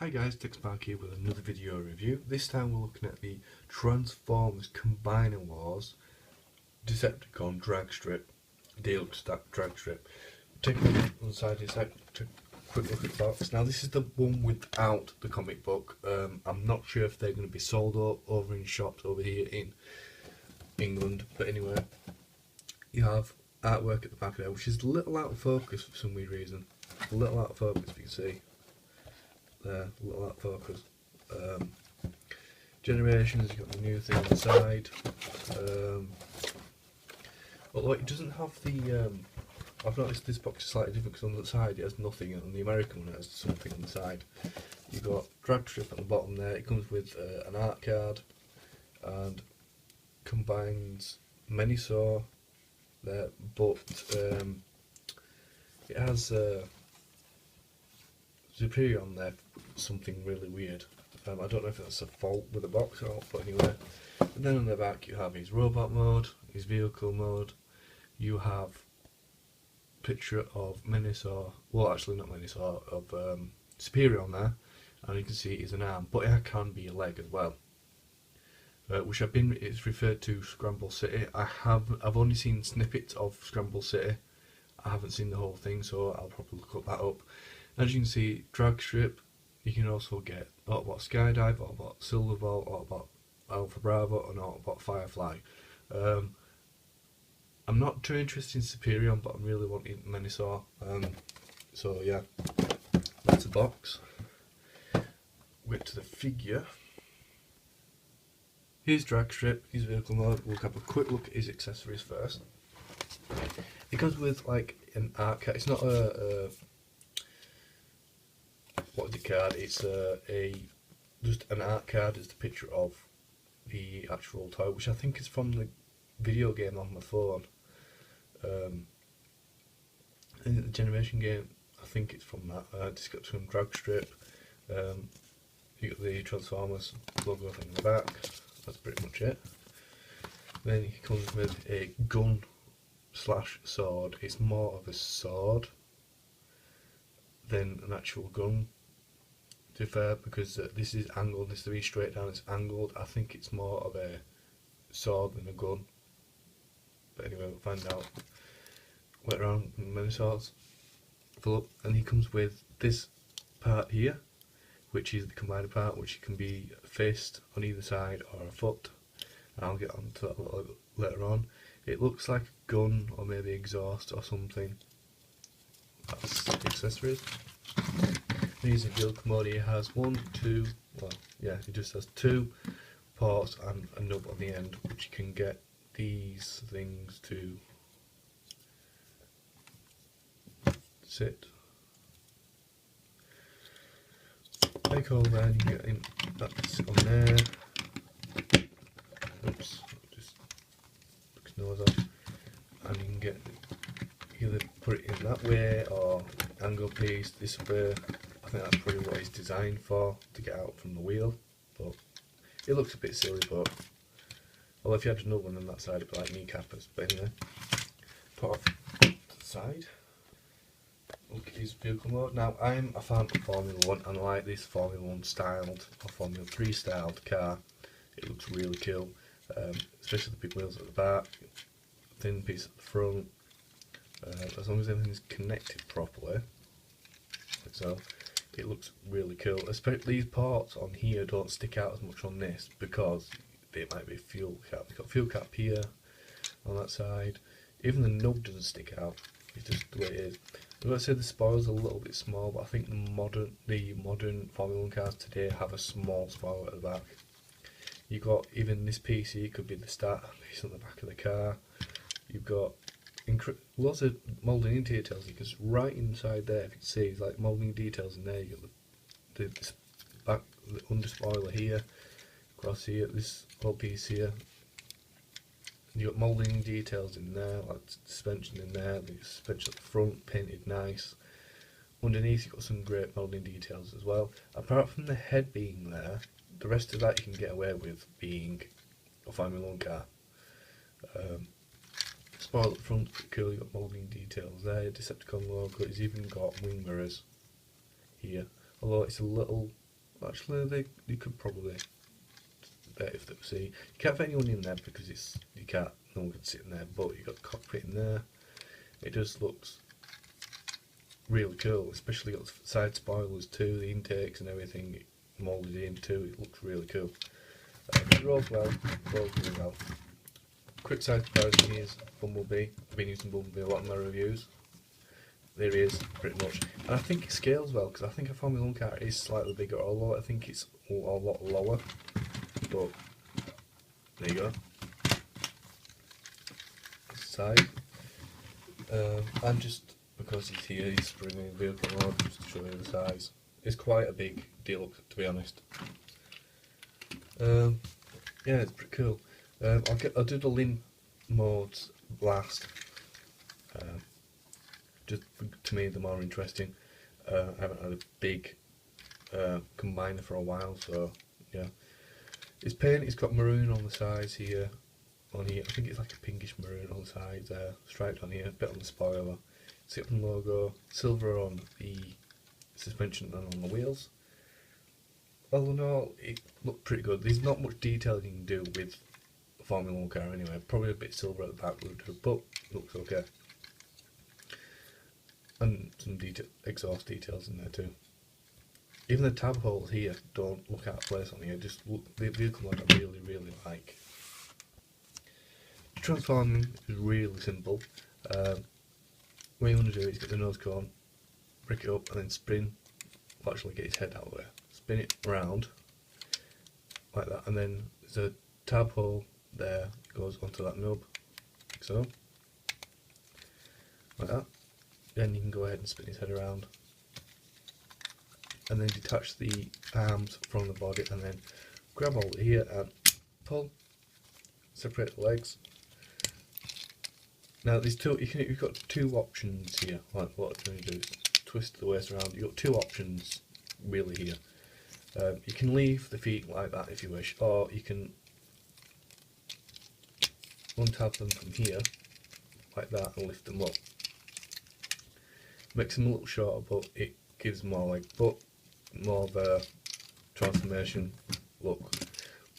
Hi guys, Dragstrip here with another video review. This time we're looking at the Transformers Combiner Wars Decepticon Dragstrip Deluxe Stack Dragstrip. Take a look on the side here, take a quick look at the box. Now this is the one without the comic book. I'm not sure if they're going to be sold over in shops over here in England, but anyway, you have artwork at the back of there, which is a little out of focus for some weird reason. A little out of focus, if you can see. There, a little out of focus. Generations, you've got the new thing on the side. Although it doesn't have the. I've noticed this box is slightly different because on the side it has nothing, and on the American one it has something on the side. You've got Dragstrip at the bottom there. It comes with an art card and combines many saw there, but it has Superior on there, something really weird. I don't know if that's a fault with the box or not, but anyway. And then on the back you have his robot mode, his vehicle mode. You have a picture of Minisaur, well actually not Minisaur, of Superior on there, and you can see it's an arm, but it can be a leg as well. Which it's referred to Scramble City. I've only seen snippets of Scramble City. I haven't seen the whole thing, so I'll probably look that up. As you can see, Dragstrip, you can also get Autobot Skydive, Autobot Silverbolt, Autobot Alpha Bravo, and Autobot Firefly. I'm not too interested in Superior, but I'm really wanting Minisaur. So yeah, that's the box. Wait to the figure. Here's Dragstrip, his vehicle mode. We'll have a quick look at his accessories first. It comes with like an art card. It's not a what is it card? It's just an art card. It's the picture of the actual toy, which I think is from the video game on my phone. In the Generation game, I think it's from that. It's got some Dragstrip. You got the Transformers logo thing in the back. That's pretty much it. Then he comes with a gun slash sword. It's more of a sword than an actual gun, to be fair, because this is angled, this is 3 straight down, it's angled. I think it's more of a sword than a gun, but anyway, we'll find out later on in many swords. And he comes with this part here, which is the combiner part, which can be a fist on either side or a foot, and I'll get onto that a little bit later on. It looks like a gun or maybe exhaust or something. That's the accessories. Using vehicle mode, it has it just has 2 ports and a nub on the end, which you can get these things to sit. Take all there, you get in that's on there. Oops, just took his nose off. And you can get either put it in that way or angle piece this way. I think that's probably what it's designed for, to get out from the wheel. But it looks a bit silly, but well, if you had another one on that side it'd be like kneecappers. But anyway, put off to the side. Look at his vehicle mode. Now I'm a fan of Formula 1 and I like this Formula 1 styled or Formula 3 styled car. It looks really cool, especially the big wheels at the back, thin piece at the front. As long as everything's connected properly, like so, it looks really cool. Especially these parts on here don't stick out as much on this because they might be fuel cap. You've got fuel cap here on that side. Even the nub doesn't stick out. It's just the way it is. I've got to say the spoiler's a little bit small, but I think the modern Formula 1 cars today have a small spoiler at the back. You've got even this piece here could be the start piece on the back of the car. You've got lots of moulding details because right inside there, if you can see, it's like moulding details in there. You got this back, the under spoiler here, across here, this whole piece here. You got moulding details in there, like suspension in there, the suspension at the front, painted nice. Underneath you've got some great moulding details as well. Apart from the head being there, the rest of that you can get away with being a Formula 1 car. Spoiler at the front, cool, you've got moulding details there, Decepticon logo, it's even got wing mirrors here. Although it's a little Actually, you could probably bet if they see. You can't fit anyone in there because you can't. No one can sit in there. But you got the cockpit in there. It just looks really cool. Especially got the side spoilers too, the intakes and everything moulded in too. It looks really cool. It rolls well. Rolls really well. Quick side comparison, here's Bumblebee. I've been using Bumblebee a lot in my reviews. There he is, pretty much. And I think it scales well, because I think a Formula 1 car is slightly bigger, although I think it's a lot lower. But, there you go. Side. And just because he's here, he's sprinting vehicle mode, just to show you the size. It's quite a big deal, to be honest. Yeah, it's pretty cool. I'll do the Lin modes last. Just to me, the more interesting. I haven't had a big combiner for a while, so yeah. It's paint. It's got maroon on the sides here. On here, I think it's like a pinkish maroon on the sides there. Striped on here, a bit on the spoiler. Sipton logo, silver on the suspension and on the wheels. All in all, it looked pretty good. There's not much detail you can do with a Formula 1 car anyway. Probably a bit silver at the back would do, but it looks okay. And some exhaust details in there too. Even the tab holes here don't look out of place on here. Just look, the vehicle mod I really like. Transforming is really simple. What you want to do is get the nose cone, break it up, and then spin. Well, actually, get his head out of the way. Spin it round like that, and then there's a tab hole there that goes onto that nub, like so, like that. Then you can go ahead and spin his head around, and then detach the arms from the body, and then grab hold here and pull. Separate the legs. Now there's you've got two options here. Like what I'm going to do is twist the waist around. You've got two options really here. You can leave the feet like that if you wish, or you can untab them from here like that and lift them up. Makes them a little shorter, but it gives more more of a transformation look.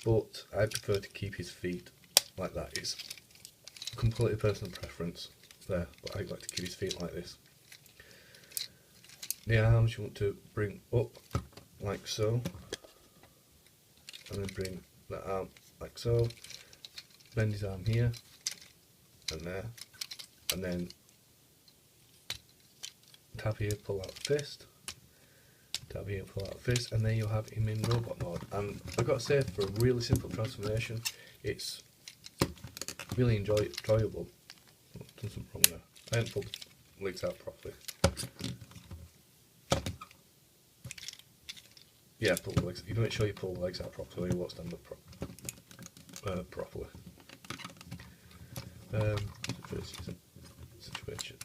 But I prefer to keep his feet like that. It's completely personal preference there, but I like to keep his feet like this. The arms you want to bring up like so, and then bring that arm like so, bend his arm here and there, and then tap here, pull out fist, tap here, pull out fist, and then you'll have him in robot mode. And I've got to say, for a really simple transformation, it's really enjoyable. Oh, done something wrong there. I haven't pulled the legs out properly. Yeah, pull the legs. You make sure you pull the legs out properly. You won't stand up properly. Situation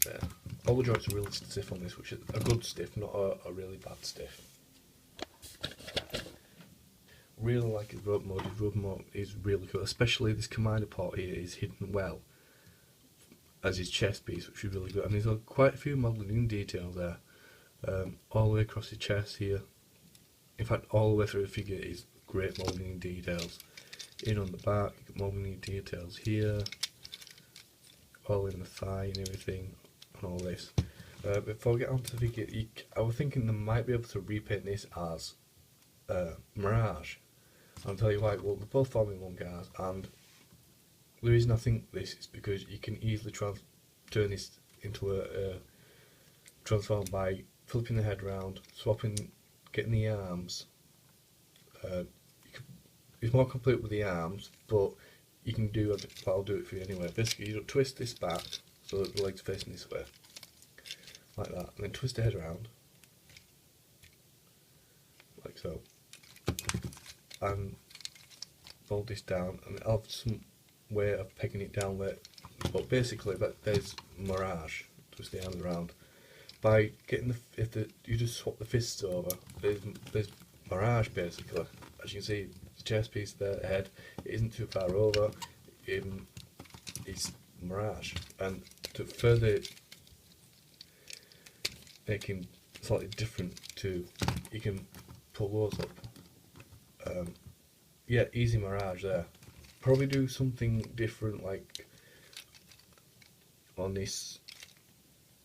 there. All the joints are really stiff on this, which is a good stiff, not a really bad stiff. Really like his rope mode. His rope mode is really cool, especially this commander port here is hidden well as his chest piece, which is really good. And there's quite a few modelling details there, all the way across his chest here. In fact, all the way through the figure is great modelling details. In on the back, you got modelling details here, all in the thigh and everything, and all this. Before we get onto the figure, I was thinking they might be able to repaint this as Mirage. I'll tell you why. Well, they're both Formula 1 cars, and the reason I think this is because you can easily turn this into a transform by flipping the head round, swapping, getting the arms. It's more complete with the arms, but you can do it. I'll do it for you anyway. Basically, you twist this back so that the legs are facing this way, like that, and then twist the head around, like so, and fold this down, and I'll have some way of pegging it down there. But basically, there's Mirage. Twist the arms around by getting you just swap the fists over. There's Mirage basically. As you can see, the chest piece there, the head, it isn't too far over. It's Mirage, and to further make him slightly different too, you can pull those up. Yeah, easy Mirage there. Probably do something different, like on this,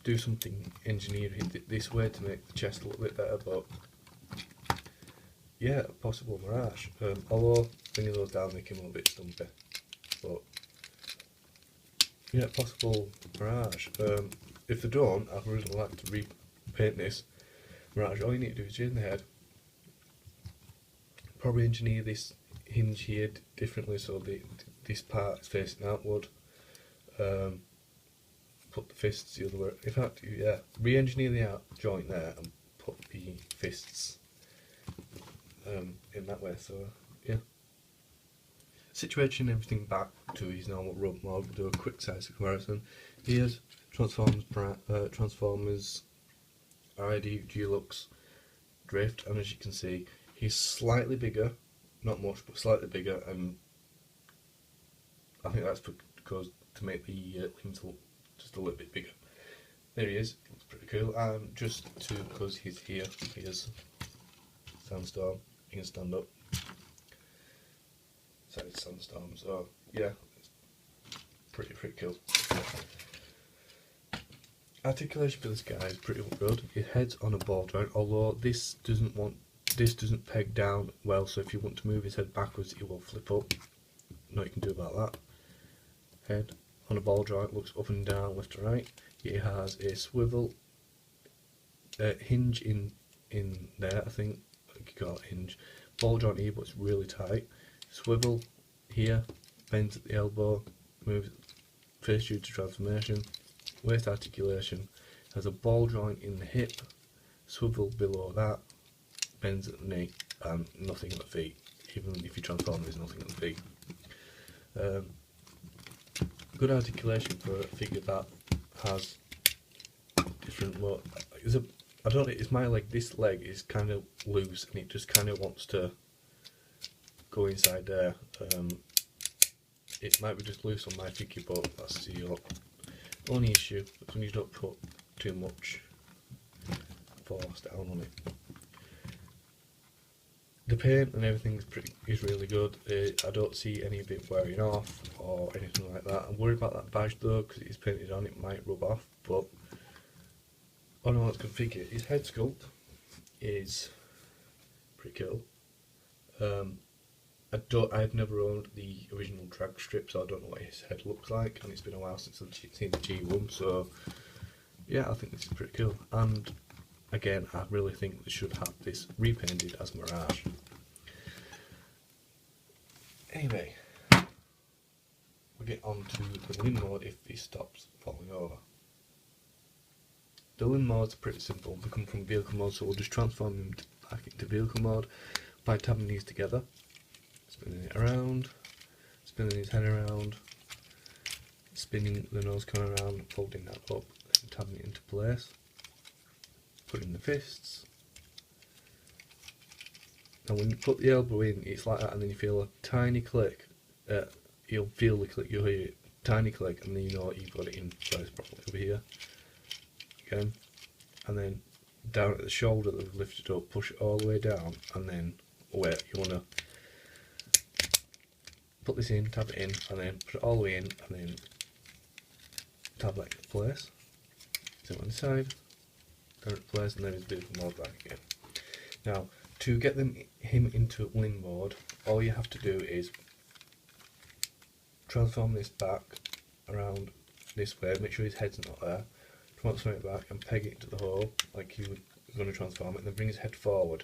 do something engineering this way to make the chest a little bit better, but yeah, possible Mirage. Although bringing those down make him a little bit stumpy, but yeah, possible Mirage. If they don't, I'd really like to repaint this Mirage. All you need to do is change the head, probably engineer this hinge here differently so this part is facing outward. Put the fists the other way. In fact, yeah, re-engineer the out joint there and put the fists in that way. So yeah, situating everything back to his normal rub mode. We'll do a quick size comparison. Here's Transformers ID Deluxe Drift, and as you can see, he's slightly bigger, not much, but slightly bigger, and I think that's because to make the limbs look just a little bit bigger. There he is, looks pretty cool, and just because he's here, here's Sandstorm, he can stand up. Side Sandstorm, so yeah, it's pretty cool. Articulation for this guy is pretty good. His head's on a ball joint, although this doesn't peg down well, so if you want to move his head backwards it will flip up. Nothing you can do about that. Head on a ball joint, looks up and down, left to right. He has a swivel hinge in there, I think you call it hinge. Ball joint here, but it's really tight. Swivel here, bends at the elbow, moves face due to transformation. Waist articulation, has a ball joint in the hip, swivel below that, bends at the knee, and nothing at the feet. Even if you transform, there's nothing at the feet. Good articulation for a figure that has different. Well, I don't know. It's my leg. This leg is kind of loose, and it just kind of wants to go inside there. It might be just loose on my figure, but that's the only issue. Is when you don't put too much force down on it. The paint and everything is really good. I don't see any of it wearing off or anything like that. I'm worried about that badge though, because it's painted on, it might rub off, but oh no, it's a good figure. His head sculpt is pretty cool. I've never owned the original Dragstrip, so I don't know what his head looks like, and it's been a while since I've seen the G1, so yeah, I think this is pretty cool. And again, I really think they should have this repainted as Mirage. Anyway, we get on to the limb mode if he stops falling over. The limb modes are pretty simple. They come from vehicle mode, so we'll just transform them back into vehicle mode by tabbing these together. Spinning it around, spinning his head around, spinning the nose cone around, folding that up, and tabbing it into place. Putting the fists. And when you put the elbow in, it's like that, and then you feel a tiny click. You'll feel the click, you'll hear it, tiny click, and then you know you've got it in place properly. Over here, again, and then down at the shoulder that we've lifted up, push it all the way down, and then wait, you want to put this in, tap it in, and then put it all the way in, and then tab that into place. So on the side, down at place, and then it's vehicle mode back again. Now, to get him into limb mode, all you have to do is transform this back around this way, make sure his head's not there, transform it back and peg it into the hole like you were going to transform it, and then bring his head forward.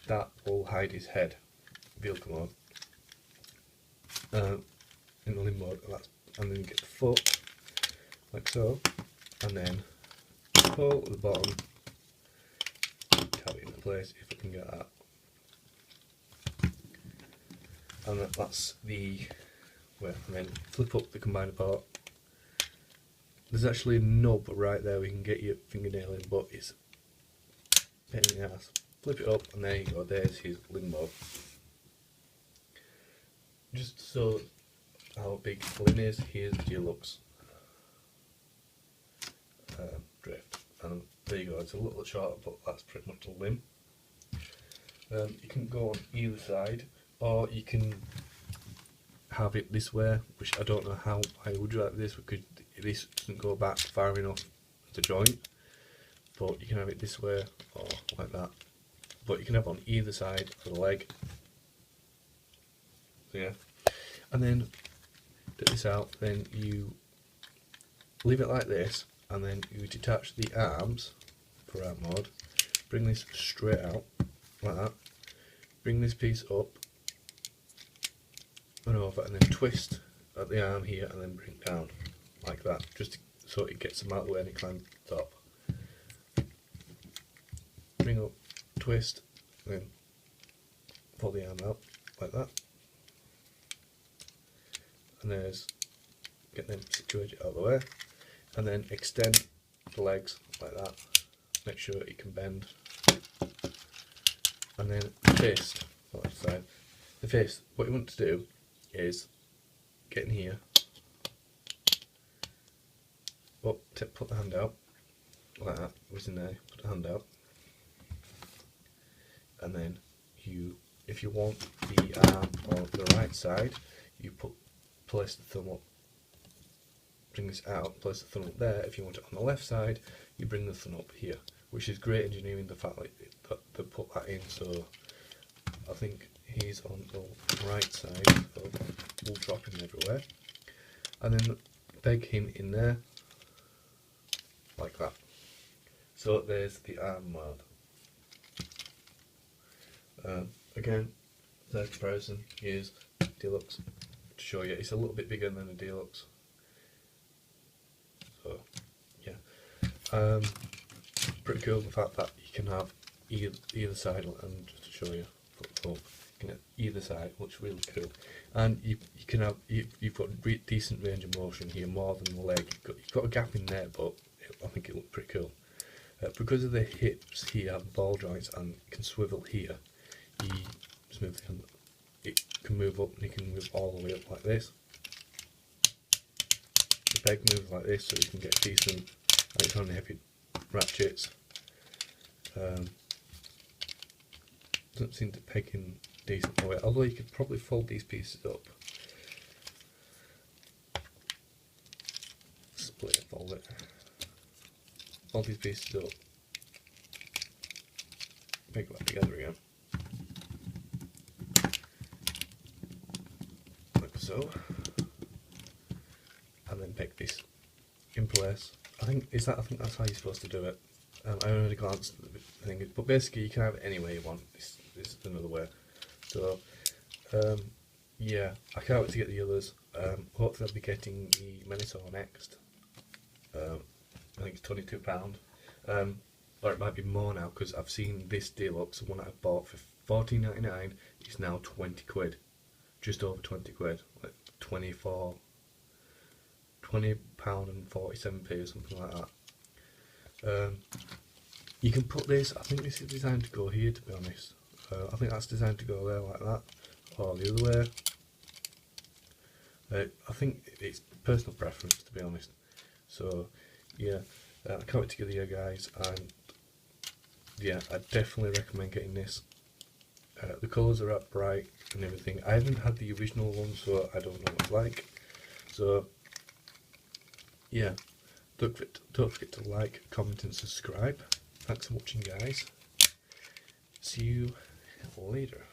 That will hide his head, vehicle mode. In the limb mode, and then get the foot like so, and then pull at the bottom, tap it into place if I can get that, and that's the way. And then flip up the combiner part. There's actually a nub right there we can get your fingernail in, but it's a pain in the ass. Flip it up, and there you go. There's his limb mode. Just so how big the limb is, here's the Deluxe Drift, and there you go. It's a little shorter, but that's pretty much a limb. You can go on either side, or you can have it this way, which I don't know how I would you like this, because this doesn't go back far enough to joint, but you can have it this way or like that, but you can have it on either side of the leg. So yeah, and then take this out, then you leave it like this, and then you detach the arms for arm mode, bring this straight out like that, bring this piece up and over, and then twist at the arm here and then bring it down like that, just so it gets them out of the way and it climbs to the top. Bring up, twist, and then pull the arm out like that, and there's, get them situated out of the way, and then extend the legs like that, make sure it can bend, and then the fist, on that side. The fist, what you want to do is get in here, put the hand out, like that, was in there, put the hand out, and then you, if you want the arm on the right side, you place the thumb up, bring this out, place the thumb up there. If you want it on the left side, you bring the thumb up here, which is great engineering, the fact that they put that in. So I think he's on the right side, so we'll drop him everywhere, and then peg him in there like that. So there's the arm mode. Again, third comparison, here's Deluxe to show you. It's a little bit bigger than a Deluxe. So yeah, pretty cool the fact that you can have either side, and just to show you, you can have either side, looks really cool, and you can have you've got decent range of motion here, more than the leg. You've got a gap in there, but I think it looks pretty cool. Because of the hips here have ball joints and can swivel here, it can move up, and it can move all the way up like this. The peg moves like this, so you can get decent, and it's on heavy ratchets. Doesn't seem to peg in decent way, although you could probably fold these pieces up. Split it, fold it. Fold these pieces up. Peg that together again. Like so. And then peg this in place. I think that's how you're supposed to do it. I only glanced at the thing, but basically you can have it any way you want. This is another way. So yeah, I can't wait to get the others. Hopefully I'll be getting the Minotaur next. I think it's £22, or it might be more now, because I've seen this Deluxe, the one that I bought for £14.99, is now 20 quid, just over 20 quid, like £24 and 47p or something like that. You can put this, I think this is designed to go here, to be honest. I think that's designed to go there like that, or the other way. I think it's personal preference, to be honest. So yeah, I can't wait to get the guys, and yeah, I definitely recommend getting this. The colours are up bright and everything. I haven't had the original one, so I don't know what it's like. So yeah, don't forget to like, comment and subscribe. Thanks for watching, guys. See you later.